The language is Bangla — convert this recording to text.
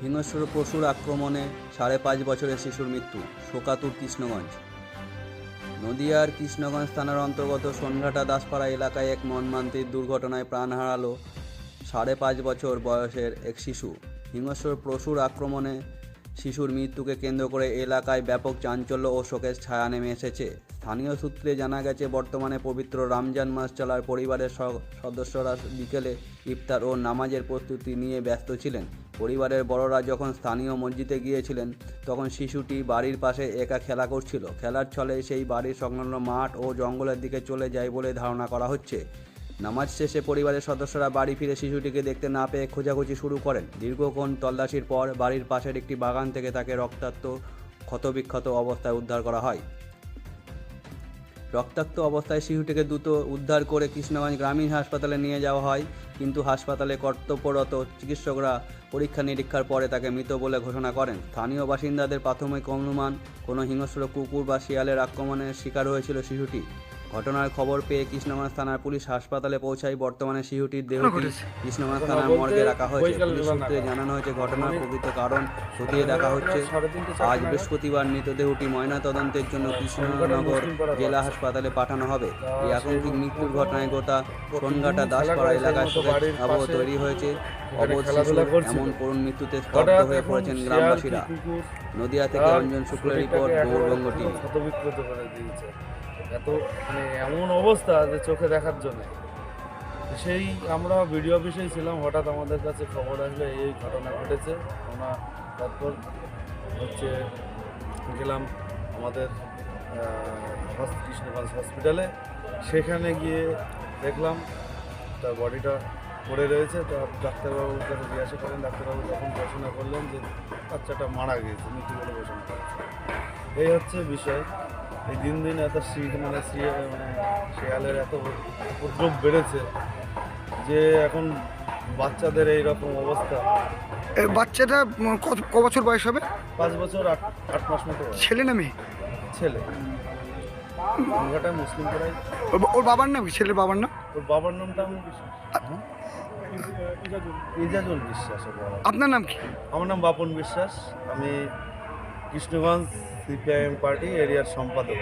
হিংস্র পশুর আক্রমণে 5.5 বছরের শিশুর মৃত্যু, শোকাতুর কৃষ্ণগঞ্জ। নদিয়ার কৃষ্ণগঞ্জ থানার অন্তর্গত সোনঘাটা দাসপাড়া এলাকায় এক মর্মান্তিক দুর্ঘটনায় প্রাণ হারালো 5.5 বছর বয়সের এক শিশু। হিংস্র পশুর আক্রমণে শিশুর মৃত্যুকে কেন্দ্র করে এলাকায় ব্যাপক চাঞ্চল্য ও শোকের ছায়া নেমে এসেছে। স্থানীয় সূত্রে জানা গেছে, বর্তমানে পবিত্র রমজান মাস চলার পরিবারের সদস্যরা বিকেলে ইফতার ও নামাজের প্রস্তুতি নিয়ে ব্যস্ত ছিলেন। পরিবারের বড়রা যখন স্থানীয় মসজিদে গিয়েছিলেন, তখন শিশুটি বাড়ির পাশে একা খেলা করছিল। খেলার ছলে সেই বাড়ির সংলগ্ন মাঠ ও জঙ্গলের দিকে চলে যায় বলে ধারণা করা হচ্ছে। নামাজ শেষে পরিবারের সদস্যরা বাড়ি ফিরে শিশুটিকে দেখতে না পেয়ে খোঁজাখুঁজি শুরু করেন। দীর্ঘক্ষণ তল্লাশির পর বাড়ির পাশের একটি বাগান থেকে তাকে রক্তাক্ত ক্ষতবিক্ষত অবস্থায় উদ্ধার করা হয়। রক্তাক্ত অবস্থায় শিশুটিকে দ্রুত উদ্ধার করে কৃষ্ণগঞ্জ গ্রামীণ হাসপাতালে নিয়ে যাওয়া হয়, কিন্তু হাসপাতালে কর্তব্যরত চিকিৎসকরা পরীক্ষা নিরীক্ষার পরে তাকে মৃত বলে ঘোষণা করেন। স্থানীয় বাসিন্দাদের প্রাথমিক অনুমান, কোনো হিংস্র কুকুর বা শিয়ালের আক্রমণের শিকার হয়েছিল শিশুটি। ঘটনার খবর পেয়ে কৃষ্ণগঞ্জ থানার পুলিশ হাসপাতালে পৌঁছায়। বর্তমানে শিশুটির দেহটি কৃষ্ণগঞ্জ থানার মর্গে রাখা হয়েছে। পুলিশ সূত্রে জানানো হয়েছে, ঘটনার প্রকৃত কারণ খতিয়ে দেখা হচ্ছে। আজ বৃহস্পতিবার মৃতদেহটি ময়নাতদন্তের জন্য কৃষ্ণনগর জেলা হাসপাতালে পাঠানো হবে। এই আকস্মিক মৃত্যুর ঘটনায় গোটা সোনঘাটা দাসপাড়া এলাকায় শোকের আবহ তৈরি হয়েছে। অবধ শিশুর এমন করুণ মৃত্যুতে স্তব্ধ হয়ে পড়েছেন গ্রামবাসীরা। নদিয়া থেকে অঞ্জন শুক্লের রিপোর্ট, গৌরবঙ্গ টিভি। এত এমন অবস্থা যে চোখে দেখার জন্য। সেই আমরা ভিডিও অফিসেই ছিলাম, হঠাৎ আমাদের কাছে খবর আসলে এই ঘটনা ঘটেছে। আমরা তারপর গেলাম আমাদের কৃষ্ণগঞ্জ হসপিটালে। সেখানে গিয়ে দেখলাম তার বডিটা পড়ে রয়েছে। তো ডাক্তারবাবুর কাছে জিজ্ঞাসা করেন, ডাক্তারবাবু তখন ঘোষণা করলেন যে বাচ্চাটা মারা গিয়েছে, মৃত্যু বলে ঘোষণা করেছে। এই হচ্ছে বিষয়। এই দিন দিন এত শিয়ালের এত উপদ্রব বেড়েছে যে এখন বাচ্চাদের এই রকম অবস্থা। বাচ্চাটা ক বছর বয়স হবে? 5 বছর 8 মাস মতো। ছেলে না মেয়ে? ছেলে। সংঘাটা মুসলিম পাড়ায়। ওর বাবার নাম কি? ছেলের বাবার নাম? ওর বাবার নামটা আমি ইজাজুল বিশ্বাস। আপনার নাম কি? আমার নাম বাপন বিশ্বাস। আমি কৃষ্ণগঞ্জ সিপিআইএম পার্টি এরিয়ার সম্পাদক।